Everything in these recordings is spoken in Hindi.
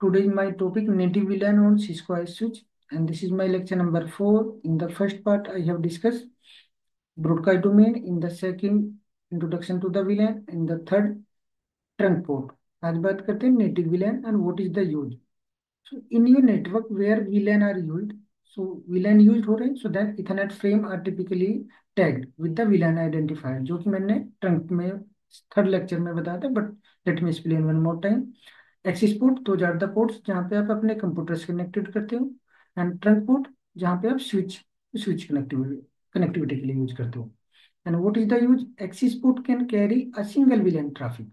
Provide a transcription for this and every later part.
Today my topic native VLAN on Cisco ISE switch, and this is my lecture number 4. In the first part, I have discussed broadcast domain. In the second, introduction to the VLAN. In the third, trunk port. आज बात करते हैं native VLAN and what is the use. So in your network where VLAN are used, so VLAN used हो रहे हैं, so that Ethernet frame are typically tagged with the VLAN identifier, जो कि मैंने trunk में थर्ड लेक्चर में बताया था, but let me explain one more time. Axis port तो आर द पोर्ट्स जहाँ पे आप अपने कंप्यूटर से कनेक्टेड करते हो, एंड ट्रंक पोर्ट जहाँ पे आप स्विच स्विच कनेक्टिविटी के लिए यूज करते हो. And what is the use? Access port can carry a single VLAN traffic.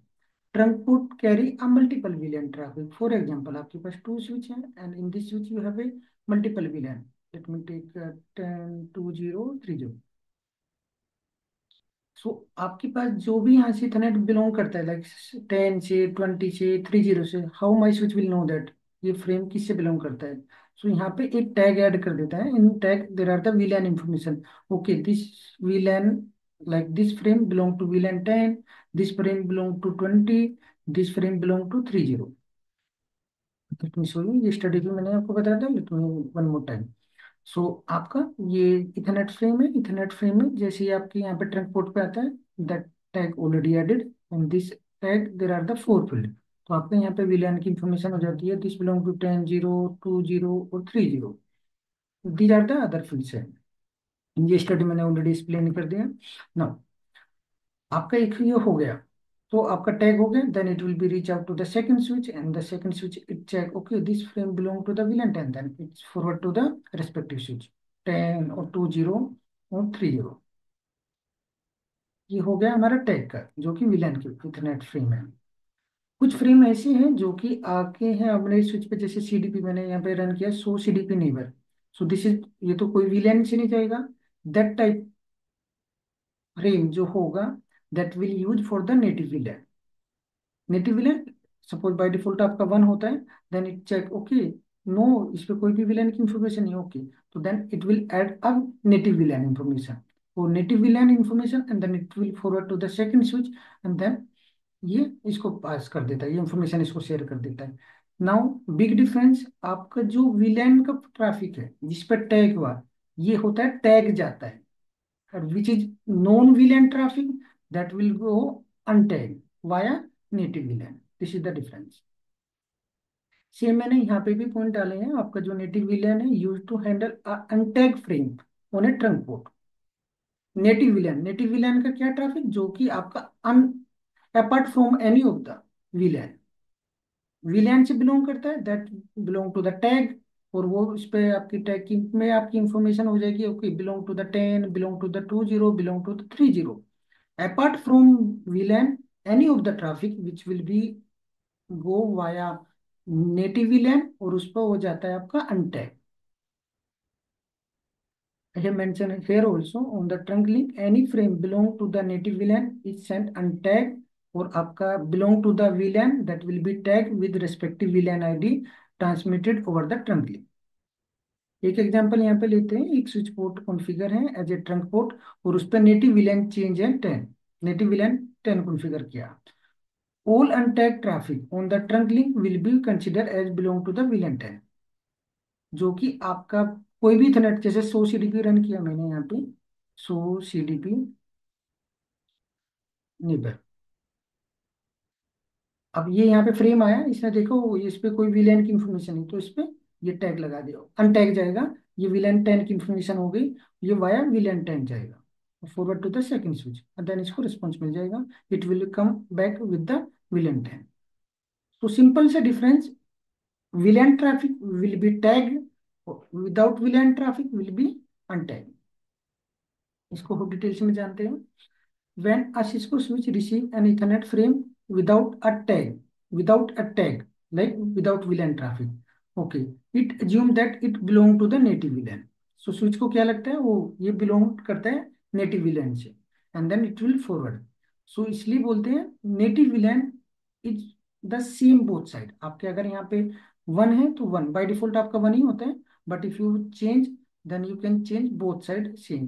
Trunk port carry a multiple VLAN traffic. For example, आपके पास टू स्विच है and in this switch you have a multiple VLAN. Let me take 10 20 30. So आपके पास जो भी यहाँ से इथरनेट बिलोंग करता है, लाइक 10 से 20 से 30 से, how my switch will know that ये फ्रेम किससे बिलोंग करता है? सो यहाँ पे एक टैग ऐड कर देता है. In tag there are the VLAN information. Okay, this VLAN, like this frame belong to VLAN 10, this frame belong to 20, this frame belong to 30. Let me show you. ये स्टडी भी मैंने आपको बताया था. Let me one more time. So आपका ये इथरनेट फ्रेम है. इथरनेट फ्रेम में जैसे ही आपके यहाँ पे ट्रंक पोर्ट पे आता है, that tag already added, and this tag there are the 4 field. तो आपके यहाँ पे विलियन की इंफॉर्मेशन हो जाती है. दिस बिलोंग टू 10 0 20 और 30. These are the other fields है. ये स्टडी मैंने ऑलरेडी एक्सप्लेन कर दिया ना. आपका एक ये हो गया, तो आपका टैग हो गया. Then it will be reach out to the second switch, and the second switch it check, okay this frame belong to the VLAN 10, then it's forward to the respective switch 10 और 20 और 30. ये हो गया हमारा टैग का, जो कि विलन की इथरनेट फ्रेम है. कुछ फ्रेम ऐसे हैं जो कि आके हैं अपने स्विच पे, जैसे सीडीपी मैंने यहाँ पे रन किया, so CDP neighbour. So this is, ये तो कोई विलन से नहीं जाएगा. दैट टाइप फ्रेम जो होगा, that will use for the native VLAN. Native VLAN suppose by default आपका 1 होता है, then it check, okay no इस पे कोई भी विलेन की इंफॉर्मेशन नहीं. ओके, तो then it will add a native VLAN information. वो native VLAN information, and then it will forward to the second switch, and then ये इसको पास कर देता है, ये इंफॉर्मेशन इसको शेयर कर देता है. नाउ बिग डिफरेंस, आपका जो विलेन का ट्रैफिक है जिस पर टैग हुआ, ये होता है टैग जाता है, which is non-VLAN traffic that will go untagged via native VLAN. This is the difference. Same मैंने यहाँ पे भी पॉइंट डाले हैं. आपका जो नेटिव विलियन है use to handle untag frame on a trunk port. Native VLAN का क्या ट्रैफिक, जो कि आपका अन apart from any of the VLAN, VLAN से बिलोंग करता है, that belong to the tag. और वो उस पे आपकी टैग की में आपकी इंफॉर्मेशन हो जाएगी, okay belong to the 10, belong to the 20, belong to the 30. Apart from VLAN, any of the traffic which will be go via native VLAN, और उस पर हो जाता है आपका untag. I have mentioned here also on the trunk link, any frame belong to the native VLAN is sent untag, और आपका belong to the VLAN that will be tagged with respective VLAN ID transmitted over the trunk link. एक एग्जांपल यहाँ पे लेते हैं. एक स्विच पोर्ट कॉन्फ़िगर है एज ए ट्रंक पोर्ट, और उस पर नेटिव विलेन चेंज है 10. नेटिव विलेन 10 कॉन्फ़िगर किया. All untagged traffic on the trunk link will be considered as belong to the VLAN 10. जो कि आपका कोई भी इथरनेट, जैसे 100 सीडीपी रन किया मैंने यहाँ पे, 100 सीडीपी नेबर. अब ये यहाँ पे फ्रेम आया, इसने देखो इस पे कोई विलेन की इंफॉर्मेशन नहीं, तो इस पे ये टैग लगा दिया, अनटैग जाएगा. ये विलेन 10 की इंफॉर्मेशन हो गई, ये वाया विलेन 10 जाएगा forward to the second switch, and then इसको रिस्पॉन्स मिल जाएगा. It will come back with the VLAN 10. तो सिंपल से difference, VLAN traffic will be tagged, without VLAN traffic will be untagged. इसको हम डिटेल्स में जानते हैं. When a Cisco switch receive an Ethernet frame without a tag, like without VLAN traffic, okay, it assume that it belong to the native VLAN. So switch को क्या लगता है, वो ये belong करता है native VLAN से, and then it will forward. So इसलिए बोलते हैं native VLAN is the same both side. आपके अगर यहाँ पे 1 है तो 1 by default आपका 1 ही होता है, but if you change, then you can change both side same.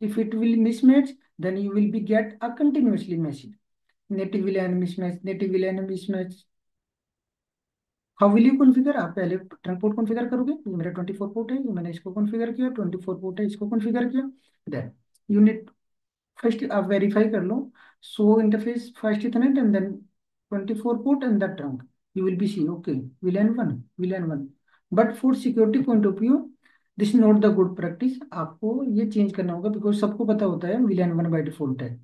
If it will mismatch, then you will be get a continuously message. Native VLAN mismatch, native VLAN mismatch. How will you configure, आप पहले ट्रंक पोर्ट कॉन्फ़िगर करोगे, ये मेरा 24 पोर्ट है, ये मैंने इसको कॉन्फ़िगर किया, 24 पोर्ट है, इसको कॉन्फ़िगर किया। देन यू नीड फर्स्ट आप वेरीफाई कर लो, show interface first Ethernet and then 24 port and the trunk, you will be see okay VLAN 1 but for security point of view this not the good practice, आपको ये चेंज करना होगा, बिकॉज सबको पता होता है VLAN 1 बाई डिफॉल्ट है।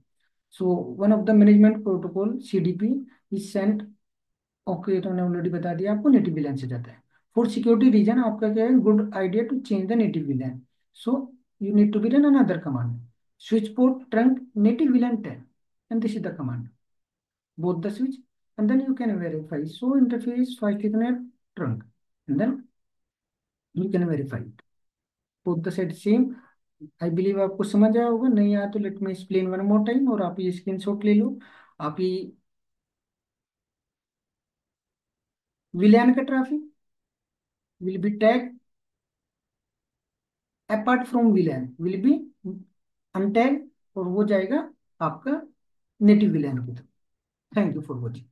So one of the management protocol CDP is sent, okay तो मैंने ऑलरेडी बता दिया आपको, नेटिव विलान से जाता है। फॉर सिक्योरिटी रीजन आपका क्या है, good idea to change the native VLAN, so you need to be run another command, switch port trunk native VLAN 10, and this is the command, both the switch, and then you can verify so interface first ethernet trunk, and then you can verify it, both the side same। I believe आपको समझ आया होगा, नहीं आया तो let me explain one more time, और आप ये स्क्रीनशॉट ले लो। आप ये VLAN का traffic will be tag apart from VLAN, will be untag, और वो जाएगा आपका नेटिव VLAN की तरफ। Thank you for watching.